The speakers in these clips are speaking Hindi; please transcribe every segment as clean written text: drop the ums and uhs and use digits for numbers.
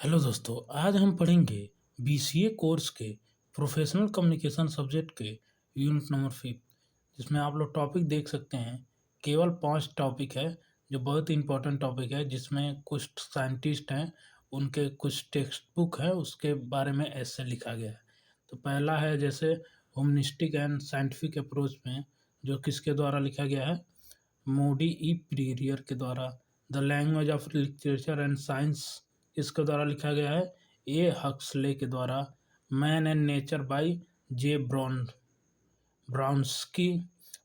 हेलो दोस्तों, आज हम पढ़ेंगे बीसीए कोर्स के प्रोफेशनल कम्युनिकेशन सब्जेक्ट के यूनिट नंबर 5, जिसमें आप लोग टॉपिक देख सकते हैं। केवल 5 टॉपिक है जो बहुत ही इंपॉर्टेंट टॉपिक है, जिसमें कुछ साइंटिस्ट हैं, उनके कुछ टेक्स्ट बुक है, उसके बारे में ऐसे लिखा गया है। तो पहला है जैसे ह्यूमनिस्टिक एंड साइंटिफिक अप्रोच में, जो किसके द्वारा लिखा गया है, मोडी ई प्रीरियर के द्वारा। The language of literature and science इसके द्वारा लिखा गया है ए हक्सले के द्वारा। Man and nature by J Bronowski.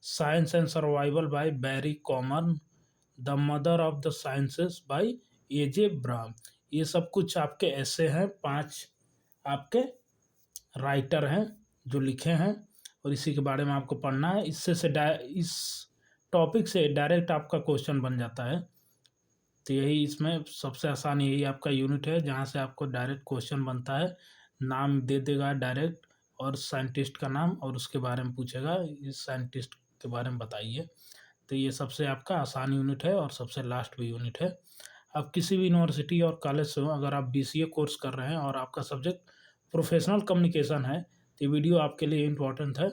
Science and survival by Barry Common. The mother of the sciences by A J Bram. ये सब कुछ आपके ऐसे हैं, 5 आपके राइटर हैं जो लिखे हैं, और इसी के बारे में आपको पढ़ना है। इस टॉपिक से डायरेक्ट आपका क्वेश्चन बन जाता है। तो यही इसमें सबसे आसान यही आपका यूनिट है, जहाँ से आपको डायरेक्ट क्वेश्चन बनता है। नाम दे देगा डायरेक्ट, और साइंटिस्ट का नाम, और उसके बारे में पूछेगा, इस साइंटिस्ट के बारे में बताइए। तो ये सबसे आपका आसान यूनिट है और सबसे लास्ट भी यूनिट है। आप किसी भी यूनिवर्सिटी और कॉलेज से हो, अगर आप बीसीए कोर्स कर रहे हैं और आपका सब्जेक्ट प्रोफेशनल कम्युनिकेशन है, तो ये वीडियो आपके लिए इम्पोर्टेंट है।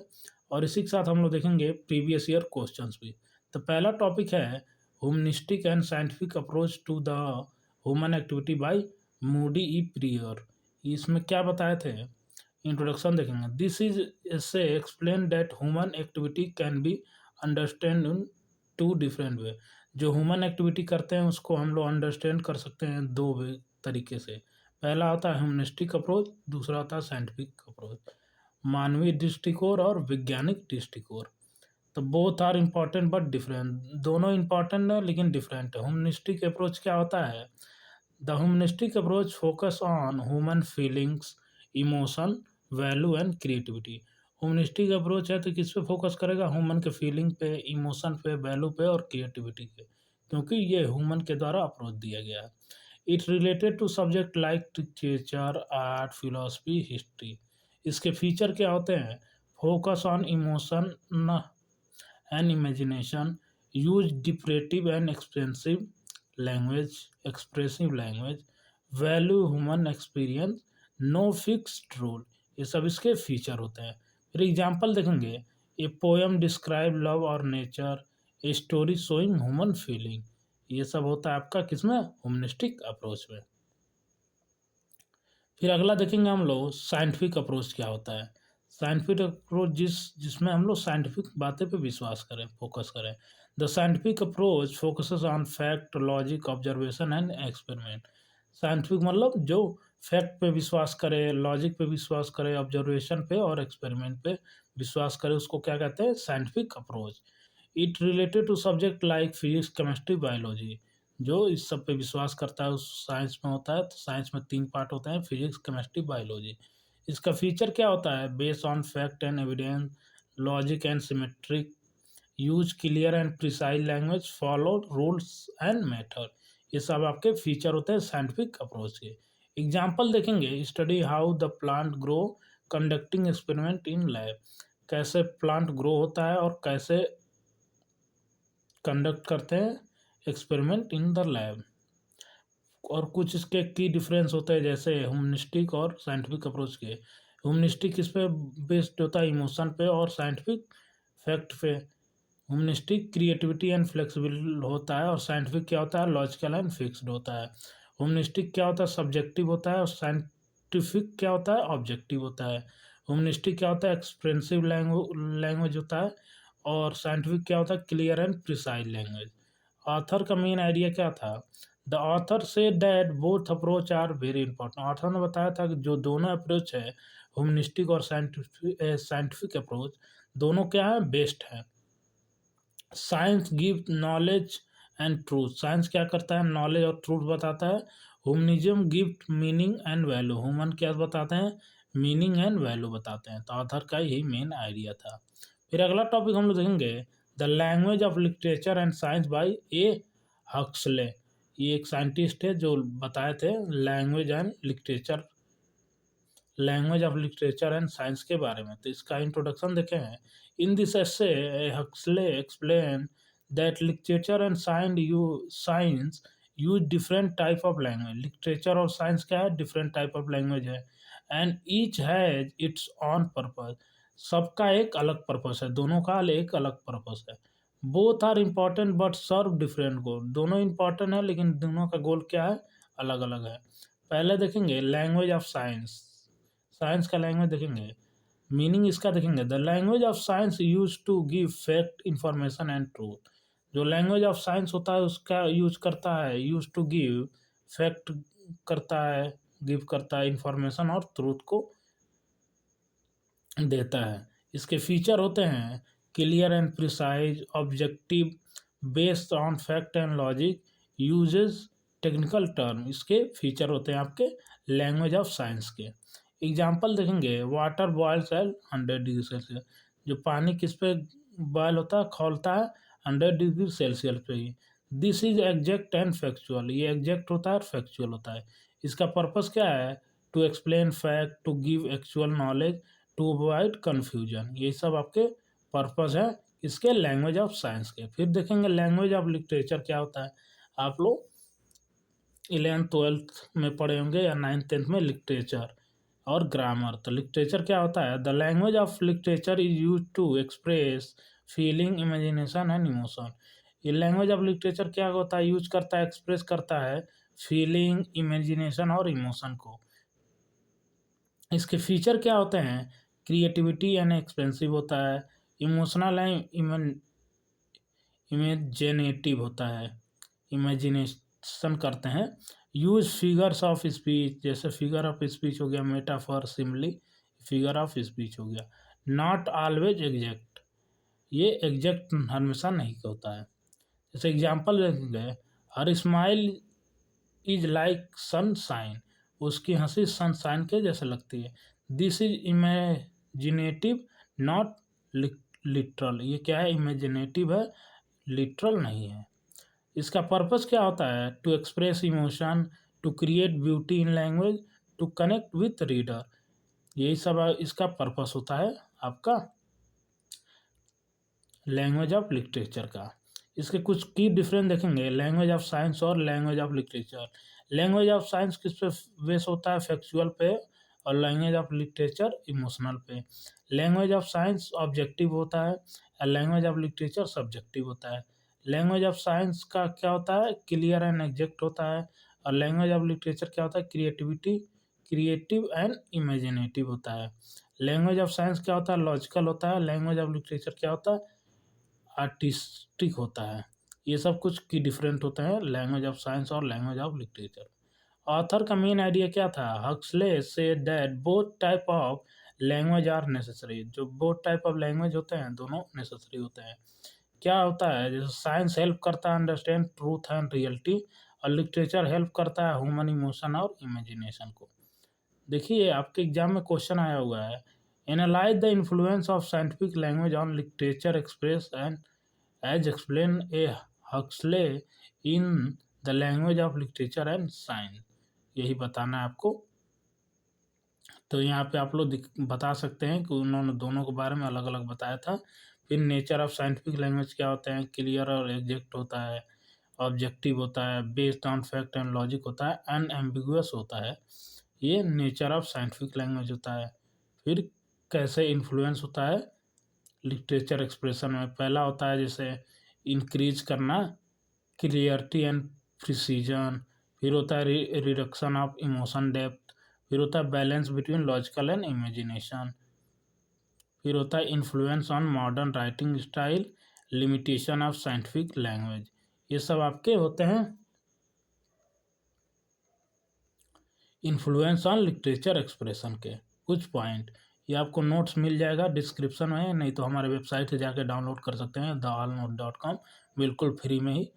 और इसी के साथ हम लोग देखेंगे प्रीवियस ईयर क्वेश्चंस भी। तो पहला टॉपिक है humanistic and scientific approach to the human activity by Moody E Prior. इसमें क्या बताए थे, इंट्रोडक्शन देखेंगे। This is say explain that human activity can be understand in 2 different way. जो ह्यूमन एक्टिविटी करते हैं उसको हम लोग अंडरस्टैंड कर सकते हैं 2 तरीके से। पहला होता है ह्यूमनिस्टिक अप्रोच, दूसरा होता है साइंटिफिक अप्रोच, मानवीय दृष्टिकोण और वैज्ञानिक दृष्टिकोण। तो both are important but different, दोनों इम्पॉर्टेंट है लेकिन डिफरेंट है। ह्यूमनिस्टिक अप्रोच क्या होता है, the humanistic approach focus on human feelings, emotion, value and creativity. Humanistic approach है तो किस पे फोकस करेगा, ह्यूमन के फीलिंग पे, इमोशन पे, वैल्यू पे और क्रिएटिविटी पे, क्योंकि ये ह्यूमन के द्वारा अप्रोच दिया गया है। It related to subject like literature, art, philosophy, history. इसके फीचर क्या होते हैं, focus on emotion and imagination, use decorative and expressive language, value human experience, no fixed rule। ये सब इसके फीचर होते हैं। फिर एग्जाम्पल देखेंगे, ए पोएम डिस्क्राइब लव और nature, a story showing human feeling. ये सब होता है आपका किसमें, ह्यूमनिस्टिक अप्रोच में। फिर अगला देखेंगे हम लोग साइंटिफिक अप्रोच क्या होता है। साइंटिफिक अप्रोच जिसमें हम लोग साइंटिफिक बातें पे विश्वास करें, फोकस करें। The scientific approach focuses on fact, logic, observation and experiment. Scientific मतलब जो फैक्ट पे विश्वास करे, लॉजिक पे विश्वास करे, ऑब्जर्वेशन पे और एक्सपेरिमेंट पे विश्वास करे, उसको क्या कहते हैं, scientific approach. It related to subject like physics, chemistry, biology. जो इस सब पे विश्वास करता है उस साइंस में होता है। तो साइंस में 3 पार्ट होते हैं, फिजिक्स, केमिस्ट्री, बायोलॉजी। इसका फीचर क्या होता है, based on fact and evidence, logic and symmetric, use clear and precise language, follow rules and method. ये सब आपके फीचर होते हैं साइंटिफिक अप्रोच के। एग्जाम्पल देखेंगे, study how the plant grow, conducting experiment in lab. कैसे प्लांट ग्रो होता है और कैसे कंडक्ट करते हैं एक्सपेरिमेंट इन द लैब। और कुछ इसके की डिफरेंस होते हैं, जैसे ह्यूमनिस्टिक और साइंटिफिक अप्रोच के। ह्यूमनिस्टिक किस पे बेस्ड होता है, इमोशन पे, और साइंटिफिक फैक्ट पे। ह्यूमनिस्टिक क्रिएटिविटी एंड फ्लेक्सिबल होता है, और साइंटिफिक क्या होता है, लॉजिकल एंड फिक्स्ड होता है। ह्यूमनिस्टिक क्या होता है, सब्जेक्टिव होता है, और साइंटिफिक क्या होता है, ऑब्जेक्टिव होता है। ह्यूमनिस्टिक क्या होता है, एक्सप्रेसिव लैंग्वेज होता है, और साइंटिफिक क्या होता है, clear and precise language. Author का मेन आइडिया क्या था, the author says that both approach are very important. Author ने बताया था कि जो दोनों अप्रोच है, ह्यूमनिस्टिक और साइंटिफिक अप्रोच, दोनों क्या है, बेस्ट है। Science give knowledge and truth. Science क्या करता है, नॉलेज और ट्रूथ बताता है। Humanism give meaning and value. Human क्या बताते हैं, मीनिंग एंड वैल्यू बताते हैं। तो ऑथर का यही मेन आइडिया था। फिर अगला टॉपिक हम लोग देखेंगे, the language of literature and science by A Huxley. ये एक साइंटिस्ट है जो बताए थे language of literature and science के बारे में। तो इसका इंट्रोडक्शन देखे हैं। In this essay Huxley explain that literature and science use different type of language. Literature और साइंस क्या है, डिफरेंट टाइप ऑफ लैंग्वेज है, and each has its on purpose. सबका एक अलग पर्पस है, दोनों का एक अलग पर्पस है। Both are important but serve different goal. दोनों इम्पॉर्टेंट है लेकिन दोनों का गोल क्या है, अलग अलग है। पहले देखेंगे लैंग्वेज ऑफ साइंस। साइंस का लैंग्वेज देखेंगे, मीनिंग इसका देखेंगे, the language of science use to give fact information and truth. जो लैंग्वेज ऑफ साइंस होता है उसका यूज करता है, यूज टू गिव फैक्ट करता है, गिव करता है इंफॉर्मेशन और ट्रूथ को देता है। इसके फीचर होते हैं clear and precise, objective, based on fact and logic, uses technical term. इसके फीचर होते हैं आपके लैंग्वेज ऑफ साइंस के। एग्जाम्पल देखेंगे, water boils at 100 degree Celsius. जो पानी किस पे बॉयल होता है, खौलता है 100 डिग्री सेल्सियस पे ही। This is exact and factual. ये एग्जैक्ट होता है और फैक्चुअल होता है। इसका पर्पस क्या है, to explain fact, to give actual knowledge, to avoid confusion. ये सब आपके पर्पस है इसके लैंग्वेज ऑफ साइंस के। फिर देखेंगे लैंग्वेज ऑफ लिटरेचर क्या होता है। आप लोग 11th-12th में पढ़े होंगे या 9th-10th में लिटरेचर और ग्रामर। तो लिटरेचर क्या होता है, the language of literature is use to express feeling, imagination and emotion. ये लैंग्वेज ऑफ लिटरेचर क्या होता है, यूज करता है, एक्सप्रेस करता है फीलिंग, इमेजिनेशन और इमोशन को। इसके फीचर क्या होते हैं, क्रिएटिविटी एंड एक्सपेंसिव होता है, इमोशनल एंड इमेजिनेटिव होता है, इमेजिनेशन करते हैं। यूज फिगर्स ऑफ स्पीच, जैसे फिगर ऑफ स्पीच हो गया, metaphor, Simli, figure of speech हो गया। नॉट ऑलवेज एग्जैक्ट, ये एग्जैक्ट हमेशा नहीं होता है। जैसे एग्जाम्पल देंगे, her smile is like sunshine, उसकी हंसी सनशाइन के जैसे लगती है। This is imaginative not literal. ये क्या है, इमेजिनेटिव है, लिटरल नहीं है। इसका पर्पस क्या होता है, to express emotion, to create beauty in language, to connect with reader. यही सब इसका पर्पस होता है आपका लैंग्वेज ऑफ लिटरेचर का। इसके कुछ की डिफरेंस देखेंगे, लैंग्वेज ऑफ साइंस और language of literature. Language of science किस पे बेस होता है, फैक्चुअल पे, और लैंग्वेज ऑफ लिटरेचर इमोशनल पे। लैंग्वेज ऑफ साइंस ऑब्जेक्टिव होता है और लैंग्वेज ऑफ लिटरेचर सब्जेक्टिव होता है। लैंग्वेज ऑफ साइंस का क्या होता है, क्लियर एंड एग्जैक्ट होता है, और लैंग्वेज ऑफ लिटरेचर क्या होता है, क्रिएटिव एंड इमेजिनेटिव होता है। लैंग्वेज ऑफ साइंस क्या होता है, लॉजिकल होता है। लैंग्वेज ऑफ लिटरेचर क्या होता है, आर्टिस्टिक होता है। ये सब कुछ की डिफरेंट होते हैं लैंग्वेज ऑफ साइंस और लैंग्वेज ऑफ लिटरेचर। ऑथर का मेन आइडिया क्या था, Huxley says that both type of language are necessary. जो बोथ टाइप ऑफ लैंग्वेज होते हैं दोनों नेसेसरी होते हैं। क्या होता है, जैसे साइंस हेल्प करता है अंडरस्टैंड ट्रूथ एंड रियलिटी, और लिटरेचर हेल्प करता है ह्यूमन इमोशन और इमेजिनेशन को। देखिए आपके एग्जाम में क्वेश्चन आया हुआ है, analyse the influence of scientific language on literature express and as explain a Huxley in the language of literature and science. यही बताना है आपको। तो यहाँ पे आप लोग बता सकते हैं कि उन्होंने दोनों के बारे में अलग अलग बताया था। फिर नेचर ऑफ साइंटिफिक लैंग्वेज क्या होते हैं, क्लियर और एग्जैक्ट होता है, ऑब्जेक्टिव होता है, based on fact and logic होता है, अनएम्बिगुअस होता है। ये नेचर ऑफ साइंटिफिक लैंग्वेज होता है। फिर कैसे इन्फ्लुएंस होता है लिटरेचर एक्सप्रेशन में, पहला होता है जैसे इंक्रीज करना क्लियरिटी एंड प्रिसीजन, फिर होता है रिडक्शन ऑफ इमोशन डेप्थ, फिर होता है balance between logical and imagination, फिर होता है influence on modern writing style, limitation of scientific language. ये सब आपके होते हैं इन्फ्लुएंस ऑन लिटरेचर एक्सप्रेशन के कुछ पॉइंट। ये आपको नोट्स मिल जाएगा डिस्क्रिप्शन में, नहीं तो हमारे वेबसाइट से जाकर डाउनलोड कर सकते हैं theallnote.com, बिल्कुल फ्री में ही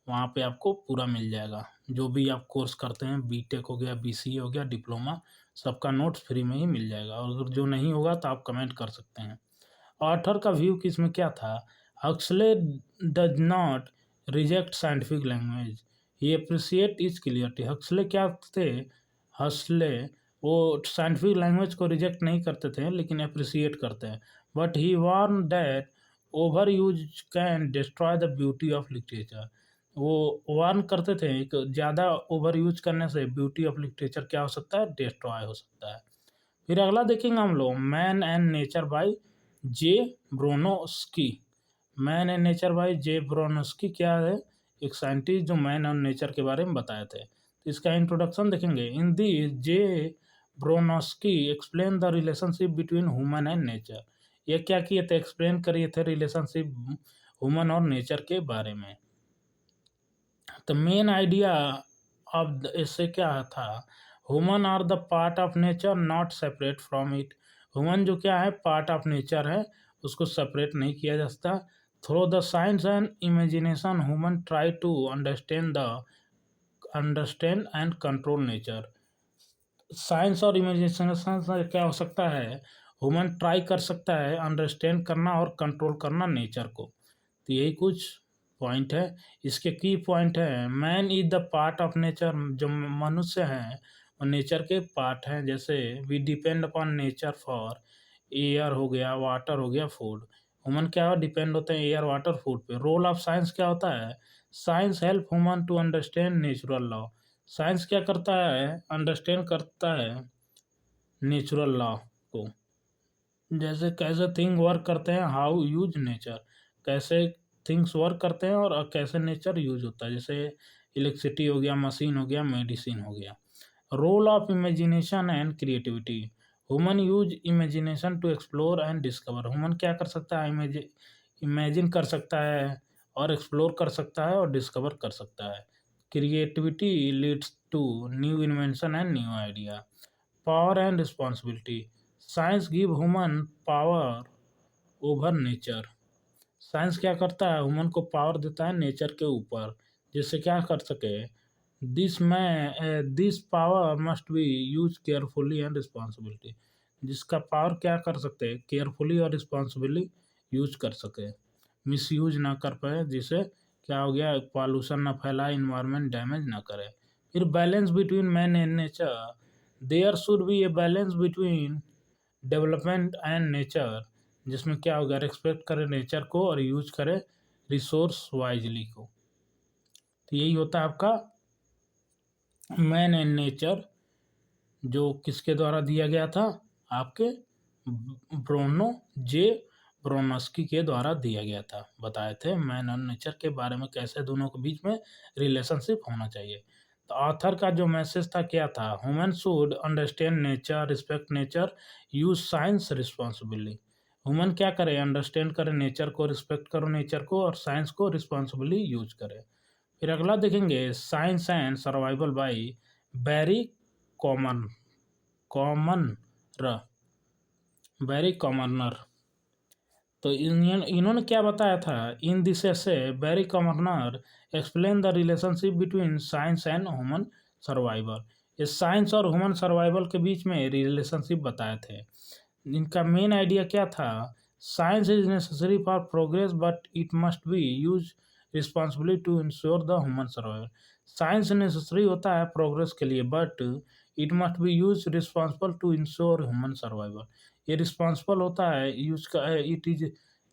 वहाँ पे आपको पूरा मिल जाएगा। जो भी आप कोर्स करते हैं, बीटेक हो गया, बीसीए हो गया, डिप्लोमा, सबका नोट्स फ्री में ही मिल जाएगा। और अगर जो नहीं होगा तो आप कमेंट कर सकते हैं। ऑथर का व्यू किसमें क्या था, Huxley does not reject scientific language, he appreciate is clarity. Huxley क्या थे, हक्सले वो साइंटिफिक लैंग्वेज को रिजेक्ट नहीं करते थे लेकिन अप्रिशिएट करते हैं। But he warn that over use can destroy the beauty of literature. वो वार्न करते थे कि ज़्यादा ओवर यूज करने से ब्यूटी ऑफ लिटरेचर क्या हो सकता है, डिस्ट्रॉय हो सकता है। फिर अगला देखेंगे हम लोग man and nature by J Bronowski. Man and nature by J Bronowski क्या है, एक साइंटिस्ट जो मैन और नेचर के बारे में बताए थे। तो इसका इंट्रोडक्शन देखेंगे। In the J Bronowski explain the relationship between human and nature. ये क्या किए थे, एक्सप्लेन करिए थे रिलेशनशिप ह्यूमन और नेचर के बारे में। तो मेन आइडिया ऑफ इससे क्या था, human are the part of nature not separate from it. Human जो क्या है, पार्ट ऑफ नेचर है, उसको सेपरेट नहीं किया जा सकता। Through the science and imagination human try to understand and control nature. Science और इमेजिनेशन से क्या हो सकता है, ह्यूमन ट्राई कर सकता है अंडरस्टैंड करना और कंट्रोल करना नेचर को। तो यही कुछ पॉइंट है। इसके की पॉइंट है, man is the part of nature. जो मनुष्य हैं वो नेचर के पार्ट हैं। जैसे we depend upon nature for air हो गया, वाटर हो गया, फूड। ह्यूमन क्या डिपेंड होते हैं, एयर वाटर फूड पे। रोल ऑफ साइंस क्या होता है, science help human to understand natural law. Science क्या करता है, अंडरस्टैंड करता है नेचुरल लॉ को। जैसे कैसे थिंग वर्क करते हैं, हाउ यूज नेचर, कैसे थिंग्स वर्क करते हैं और कैसे नेचर यूज होता है। जैसे इलेक्ट्रिसिटी हो गया, मशीन हो गया, मेडिसिन हो गया। Role of imagination and creativity, human use imagination to explore and discover. Human क्या कर सकता है, इमेजिन कर सकता है और एक्सप्लोर कर सकता है और डिस्कवर कर सकता है। Creativity leads to new invention and new idea. Power and responsibility, science give human power over nature. Science क्या करता है, ह्यूमन को पावर देता है नेचर के ऊपर, जिससे क्या कर सके, this power must be use carefully and responsibility. जिसका पावर क्या कर सकते हैं, केयरफुली और रिस्पॉन्सिबली यूज कर सके, मिस यूज ना कर पाए, जिससे क्या हो गया, पॉल्यूशन ना फैलाए, इन्वायरमेंट डैमेज ना करे। फिर balance between man and nature, there should be a balance between development and nature, जिसमें क्या होगा, रिस्पेक्ट करे नेचर को और यूज करे रिसोर्स वाइजली को। तो यही होता है आपका मैन एंड नेचर, जो किसके द्वारा दिया गया था, आपके ब्रोनो जे ब्रोनस्की के द्वारा दिया गया था। बताए थे मैन और नेचर के बारे में, कैसे दोनों के बीच में रिलेशनशिप होना चाहिए। तो ऑथर का जो मैसेज था क्या था, human should understand nature, respect nature, use science responsibly. Human क्या करे, अंडरस्टैंड करे नेचर को, रिस्पेक्ट करो नेचर को और साइंस को रिस्पॉन्सिबली यूज करे। फिर अगला देखेंगे science and survival by Barry Common Commoner Barry Commoner. तो इन्होंने क्या बताया था, इन दिस से Barry Commoner explain the relationship between science and human survival. ये साइंस और ह्यूमन सर्वाइवल के बीच में रिलेशनशिप बताए थे। इनका मेन आइडिया क्या था, science is necessary for progress but it must be use responsibly to ensure the human survival. Science necessary होता है प्रोग्रेस के लिए, but it must be use responsible to ensure human survival. ये रिस्पॉन्सिबल होता है यूज का, it is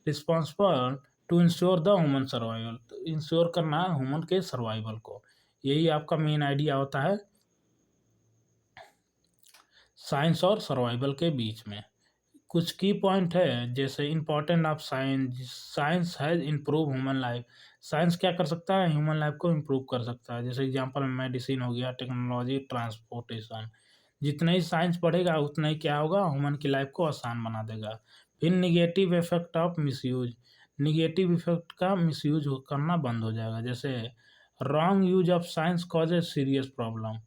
responsible to ensure the human survival, ensure करना है ह्यूमन के सर्वाइवल को। यही आपका मेन आइडिया होता है साइंस और सर्वाइवल के बीच में। कुछ की पॉइंट है, जैसे important of science, science has improve human life. Science क्या कर सकता है, ह्यूमन लाइफ को इम्प्रूव कर सकता है। जैसे एग्जांपल मेडिसिन हो गया, टेक्नोलॉजी, ट्रांसपोर्टेशन। जितना ही साइंस बढ़ेगा उतना ही क्या होगा, ह्यूमन की लाइफ को आसान बना देगा। फिर negative effect of misuse, negative effect का मिसयूज करना बंद हो जाएगा। जैसे wrong use of science causes serious problem.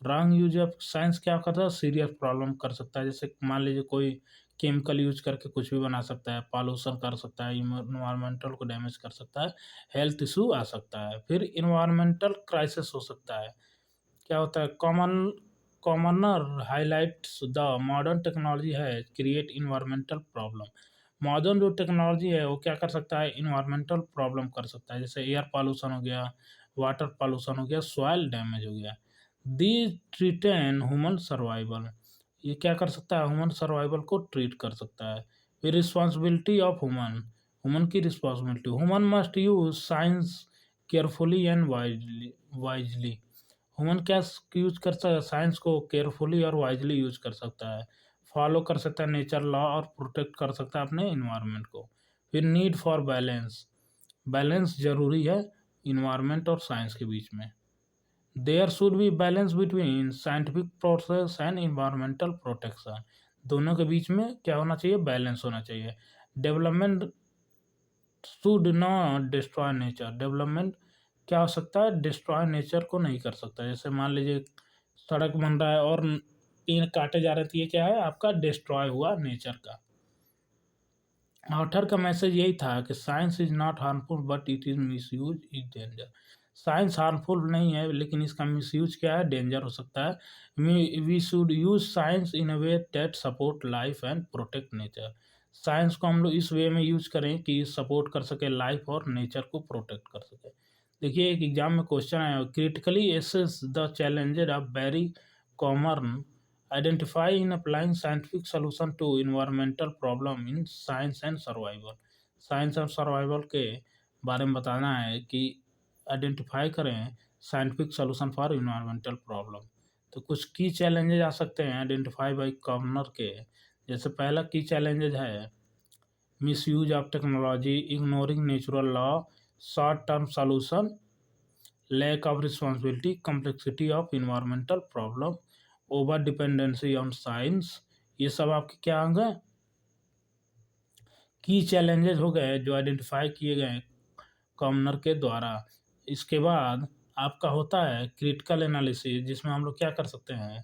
Wrong use of science क्या करता है, सीरियस प्रॉब्लम कर सकता है। जैसे मान लीजिए कोई केमिकल यूज करके कुछ भी बना सकता है, पॉल्यूशन कर सकता है, इन्वायरमेंटल को डैमेज कर सकता है, हेल्थ इशू आ सकता है। फिर इन्वायरमेंटल क्राइसिस हो सकता है। क्या होता है, commoner highlights the modern technology है क्रिएट इन्वायरमेंटल प्रॉब्लम। मॉडर्न जो टेक्नोलॉजी है वो क्या कर सकता है, इन्वायरमेंटल प्रॉब्लम कर सकता है। जैसे एयर पॉल्यूशन हो गया, वाटर पॉल्यूशन हो गया, सॉइल डैमेज हो गया। दी थ्रीटेन ह्यूमन सर्वाइवल, ये क्या कर सकता है, ह्यूमन सर्वाइवल को ट्रीट कर सकता है। फिर रिस्पॉन्सिबिलिटी ऑफ ह्यूमन, ह्यूमन की responsibility, human must use science carefully and wisely. Human क्या यूज कर सकता है, साइंस को केयरफुली और वाइजली यूज कर सकता है, फॉलो कर सकता है नेचर लॉ और प्रोटेक्ट कर सकता है अपने इन्वायरमेंट को। फिर नीड फॉर बैलेंस, बैलेंस जरूरी है इन्वायरमेंट और साइंस के बीच में। There should be balance between scientific process and environmental protection, दोनों के बीच में क्या होना चाहिए, बैलेंस होना चाहिए। Development should not destroy nature, development क्या हो सकता है, डिस्ट्रॉय नेचर को नहीं कर सकता। जैसे मान लीजिए सड़क बन रहा है और पेड़ काटे जा रहे थे, ये क्या है आपका डिस्ट्रॉय हुआ नेचर का। ऑथर का मैसेज यही था कि science is not harmful but it is misuse is danger. Science harmful नहीं है लेकिन इसका मिसयूज क्या है, डेंजर हो सकता है। We should use science in a way that support life and protect nature. Science को हम लोग इस वे में यूज करें कि सपोर्ट कर सके लाइफ और नेचर को प्रोटेक्ट कर सके। देखिए एक एग्जाम में क्वेश्चन आया, critically assess the challenges of very common, identify in applying scientific solution to environmental problem in science and survival। Science और सर्वाइवल के बारे में बताना है कि आइडेंटिफाई करें scientific solution for environmental problem. तो कुछ की चैलेंजेज आ सकते हैं आइडेंटिफाई बाई कॉमनर के। जैसे पहला की चैलेंजेज है misuse of technology, ignoring natural law, short term solution, lack of responsibility, complexity of environmental problem, over dependency on science. ये सब आपके क्या होंगे, की चैलेंजेस हो गए जो आइडेंटिफाई किए गए कॉमनर के द्वारा। इसके बाद आपका होता है क्रिटिकल एनालिसिस, जिसमें हम लोग क्या कर सकते हैं,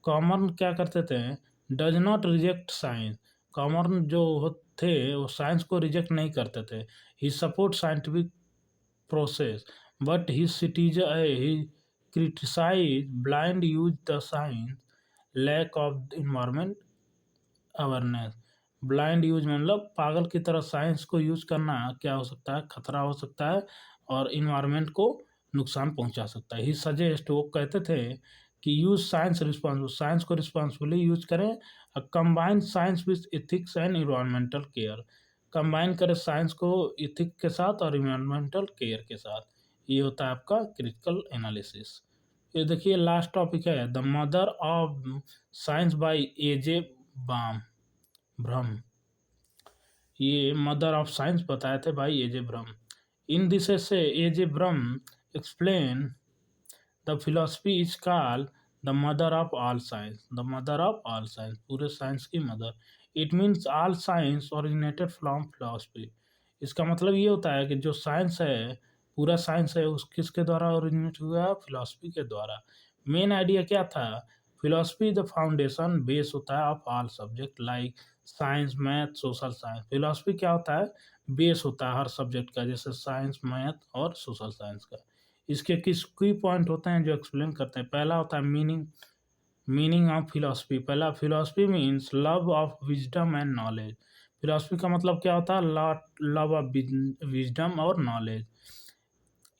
कॉमन क्या करते थे, does not reject science. Common जो थे वो साइंस को रिजेक्ट नहीं करते थे, he support scientific process, but he criticized blind use the science, lack of environment awareness. Blind use मतलब पागल की तरह साइंस को यूज करना क्या हो सकता है, खतरा हो सकता है और इन्वायरमेंट को नुकसान पहुंचा सकता है। ही सजेस्ट, वो कहते थे कि यूज साइंस रिस्पॉन्सिबल, साइंस को रिस्पॉन्सिबली यूज करें, combine science with ethics and environmental care. Combine करें साइंस को इथिक के साथ और इन्वायरमेंटल केयर के साथ। ये होता है आपका क्रिटिकल एनालिसिस। ये देखिए लास्ट टॉपिक है the mother of science by AJ ब्रह्म। ये मदर ऑफ साइंस बताए थे भाई एजे ब्रह्म। इन दिस से एजे ब्रह्म explain the philosophy is called the mother of all science, the mother of all science, पूरे साइंस की mother. It means all science originated from philosophy. इसका मतलब ये होता है कि जो साइंस है, पूरा साइंस है, उस किसके द्वारा ओरिजिनेट हुआ, फिलोसफी के द्वारा। मेन आइडिया क्या था, फिलोसफी द फाउंडेशन बेस होता है of all subject like science math social science. Philosophy क्या होता है, बेस होता है हर सब्जेक्ट का, जैसे साइंस मैथ और सोशल साइंस का। इसके किस की पॉइंट होते हैं जो एक्सप्लेन करते हैं। पहला होता है मीनिंग, मीनिंग ऑफ फिलोसफी। पहला, philosophy means love of wisdom and knowledge. Philosophy का मतलब क्या होता है, लव ऑफ विजडम और knowledge.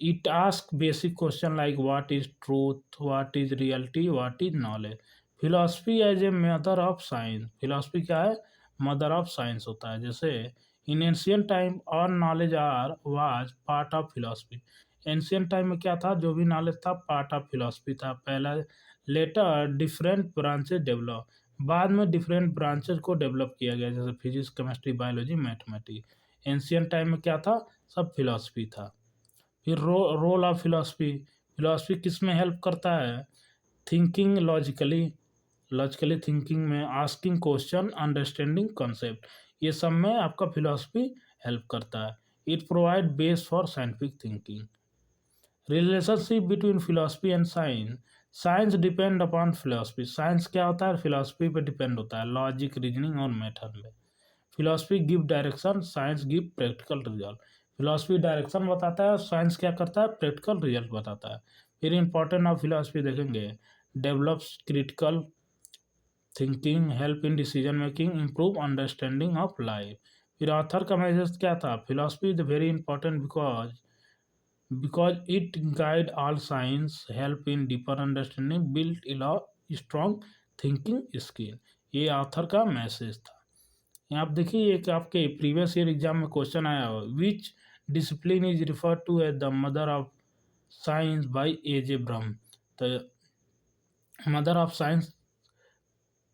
It ask basic question like what is truth, what is reality, what is knowledge. Philosophy as a mother of science, philosophy क्या है, मदर ऑफ साइंस होता है। जैसे इन एंशियंट टाइम और knowledge are was part of philosophy. Ancient time में क्या था, जो भी नॉलेज था पार्ट ऑफ फिलोसफी था पहला। लेटर डिफरेंट ब्रांचेज डेवलप, बाद में डिफरेंट ब्रांचेज को डेवलप किया गया, जैसे physics chemistry biology mathematics. Ancient time में क्या था, सब फिलोसफी था। फिर रोल ऑफ फिलोसफी, फिलोसफी किस में हेल्प करता है, थिंकिंग लॉजिकली, लॉजिकली थिंकिंग में, आस्किंग क्वेश्चन, अंडरस्टैंडिंग कॉन्सेप्ट, ये सब में आपका फिलोसफी हेल्प करता है। It provide base for scientific thinking. Relationship between philosophy and science, science depend upon philosophy. Science क्या होता है, फिलोसफी पे डिपेंड होता है, लॉजिक रीजनिंग और मेथड में। Philosophy give direction, science give practical result. Philosophy direction बताता है, साइंस क्या करता है, प्रैक्टिकल रिजल्ट बताता है। फिर इंपॉर्टेंट ऑफ फिलोसफी देखेंगे, develops critical thinking, help in decision making, improve understanding of life. फिर ऑथर का मैसेज क्या था, philosophy is very important because it guide all science, help in deeper understanding, build a strong thinking skill। ये ऑथर का मैसेज था। यहाँ आप देखिए एक आपके प्रीवियस ईयर एग्जाम में क्वेश्चन आया हो, which discipline is referred to as the mother of science by A J. Brahm. तो मदर ऑफ साइंस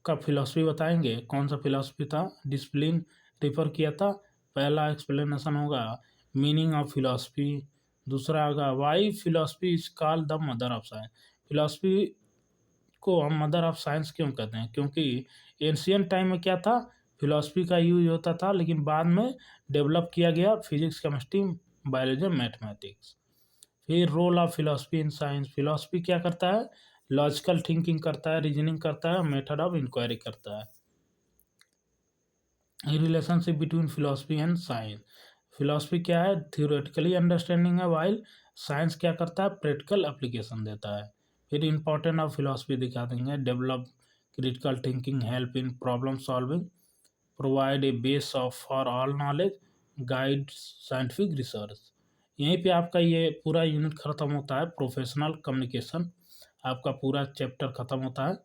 का फिलॉसफी बताएंगे, कौन सा फिलॉसफी था, डिसिप्लिन रिफर किया था। पहला एक्सप्लेनेशन होगा मीनिंग ऑफ फिलॉसफी, दूसरा होगा why philosophy is called the mother of science. Philosophy को हम मदर ऑफ साइंस क्यों कहते हैं, क्योंकि एंशियंट टाइम में क्या था, फिलॉसफी का यूज होता था, लेकिन बाद में डेवलप किया गया फिजिक्स, केमिस्ट्री, बायोलॉजी, मैथमेटिक्स। फिर role of philosophy in science, philosophy क्या करता है, लॉजिकल थिंकिंग करता है, रीजनिंग करता है, मेथड ऑफ इंक्वायरी करता है। Relationship between philosophy and science, philosophy क्या है, थियोरेटिकली अंडरस्टैंडिंग है, वाइल साइंस क्या करता है, प्रैक्टिकल एप्लीकेशन देता है। फिर इंपॉर्टेंट ऑफ फिलॉसफी दिखा देंगे, develop critical thinking, help in problem solving, provide a base of for all knowledge, guide scientific research. यहीं पे आपका ये पूरा यूनिट खत्म होता है, प्रोफेशनल कम्युनिकेशन आपका पूरा चैप्टर खत्म होता है।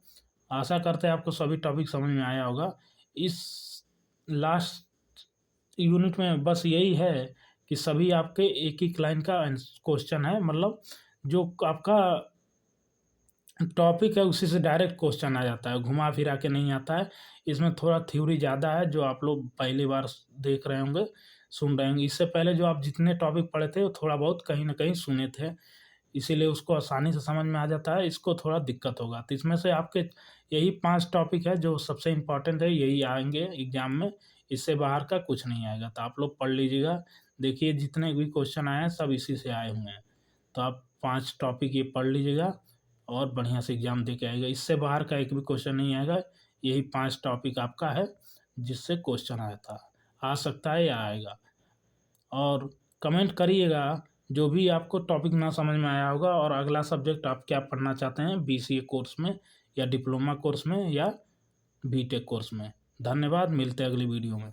आशा करते हैं आपको सभी टॉपिक समझ में आया होगा। इस लास्ट यूनिट में बस यही है कि सभी आपके एक एक लाइन का क्वेश्चन है, मतलब जो आपका टॉपिक है उसी से डायरेक्ट क्वेश्चन आ जाता है, घुमा फिरा के नहीं आता है। इसमें थोड़ा थ्योरी ज़्यादा है, जो आप लोग पहली बार देख रहे होंगे, सुन रहे होंगे। इससे पहले जो आप जितने टॉपिक पढ़े थे वो थोड़ा बहुत कहीं ना कहीं सुने थे, इसीलिए उसको आसानी से समझ में आ जाता है। इसको थोड़ा दिक्कत होगा, तो इसमें से आपके यही 5 टॉपिक है जो सबसे इम्पोर्टेंट है, यही आएंगे एग्जाम में, इससे बाहर का कुछ नहीं आएगा। तो आप लोग पढ़ लीजिएगा, देखिए जितने भी क्वेश्चन आए हैं सब इसी से आए हुए हैं। तो आप 5 टॉपिक ये पढ़ लीजिएगा और बढ़िया से एग्जाम दे के आएगा, इससे बाहर का एक भी क्वेश्चन नहीं आएगा। यही 5 टॉपिक आपका है जिससे क्वेश्चन आया था, आ सकता है या आएगा। और कमेंट करिएगा जो भी आपको टॉपिक ना समझ में आया होगा, और अगला सब्जेक्ट आप क्या पढ़ना चाहते हैं, बीसीए कोर्स में या डिप्लोमा कोर्स में या बीटेक कोर्स में। धन्यवाद, मिलते हैं अगली वीडियो में।